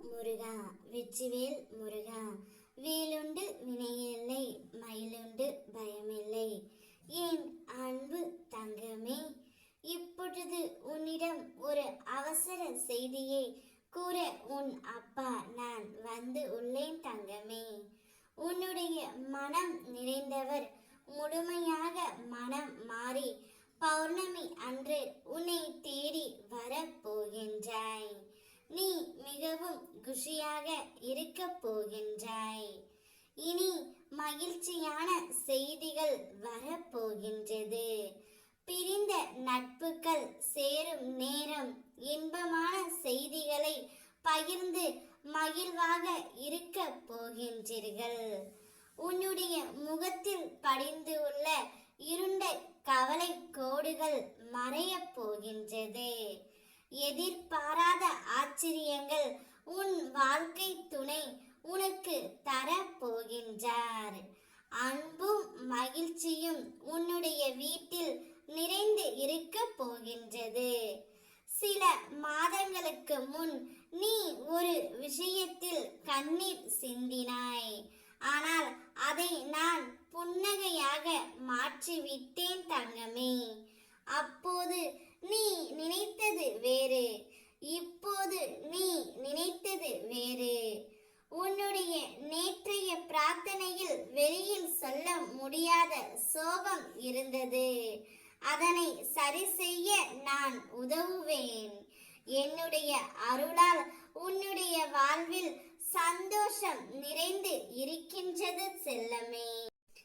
முருகா வெற்றிவேல் முருகா, வேலுண்டு வினையில்லை, மயிலுண்டு பயமில்லை. என் அன்பு தங்கமே, இப்பொழுது உன்னிடம் ஒரு அவசர செய்தியை கூற உன் அப்பா நான் வந்து உள்ளேன் தங்கமே. உன்னுடைய மனம் நிறைந்தவர் முழுமையாக மனம் மாறி பௌர்ணமி அன்று உன்னை தேடி வரப்போகின்றாய். நீ மிகவும் குஷியாக இருக்க போகின்றாய். இனி மகிழ்ச்சியான செய்திகள் வரப்போகின்றது. பிரிந்த நட்புகள் சேரும் நேரம். இன்பமான செய்திகளை பகிர்ந்து மகிழ்வாக இருக்க போகின்றீர்கள். உன்னுடைய முகத்தில் படிந்து உள்ள இருண்ட கவலை கோடுகள் மறைய போகின்றது. எதிர்பாராத ஆச்சரியங்கள் உன் வாழ்க்கை துணை உனக்கு தரப்போகின்றார். அன்பும் மகிழ்ச்சியும் உன்னுடைய வீட்டில் நிறைந்து இருக்க போகின்றது. சில மாதங்களுக்கு முன் நீ ஒரு விஷயத்தில் கண்ணீர் சிந்தினாய். ஆனால் அதை நான் புன்னகையாக மாற்றிவிட்டேன் தங்கமே. அப்போது நீ நினைத்தது வேறு, இப்போது நீ நினைத்தது வேறு. உன்னுடைய நேற்றைய பிரார்த்தனையில் வெளியில் சொல்ல முடியாத சோகம் இருந்தது. அதனை சரி செய்ய நான் உதவுவேன். என்னுடைய அருளால் உன்னுடைய வாழ்வில் சந்தோஷம் நிறைந்து இருக்கின்றது செல்லமே.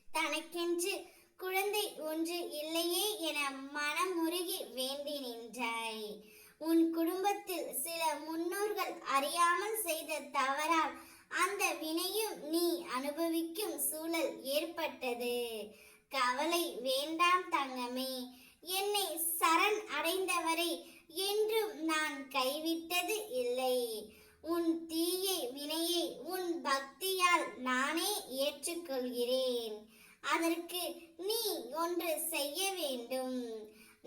தனக்கென்று குழந்தை ஒன்று இல்லையே என மனமுருகி வேண்டி நின்றாய். உன் குடும்பத்தில் சில முன்னோர்கள் அறியாமல் செய்த தவறால் அந்த வினையும் நீ அனுபவிக்கும் சூழல் ஏற்பட்டது. கவலை வேண்டாம் தங்கமே. என்னை சரண் அடைந்தவரை என்றும் நான் கைவிட்டது இல்லை. உன் தீய வினையை உன் பக்தியால் நானே ஏற்றுக்கொள்கிறேன். அதற்கு நீ ஒன்று செய்ய வேண்டும்.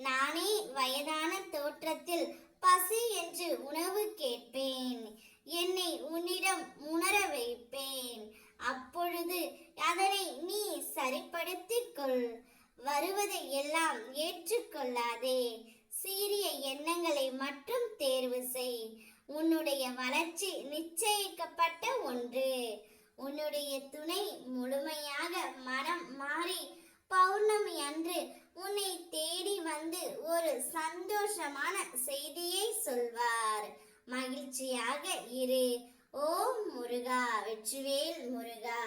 நானே வயதான தோற்றத்தில் பசி என்று உணவு கேட்பேன். என்னை உன்னிடம் உணர வைப்பேன். அப்பொழுது அதனை நீ சரிப்படுத்திக் கொள். வருவதை எல்லாம் ஏற்றுக்கொள்ளாதே. சீரிய எண்ணங்களை மட்டும் தேர்வு செய். உன்னுடைய வளர்ச்சி நிச்சயிக்கப்பட்ட ஒன்று. உன்னுடைய துணை முழுமையாக மனம் மாறி பௌர்ணமி அன்று உன்னை தேடி வந்து ஒரு சந்தோஷமான செய்தியை சொல்வார். மகிழ்ச்சியாக இரு. ஓம் முருகா, வெற்றிவேல் முருகா.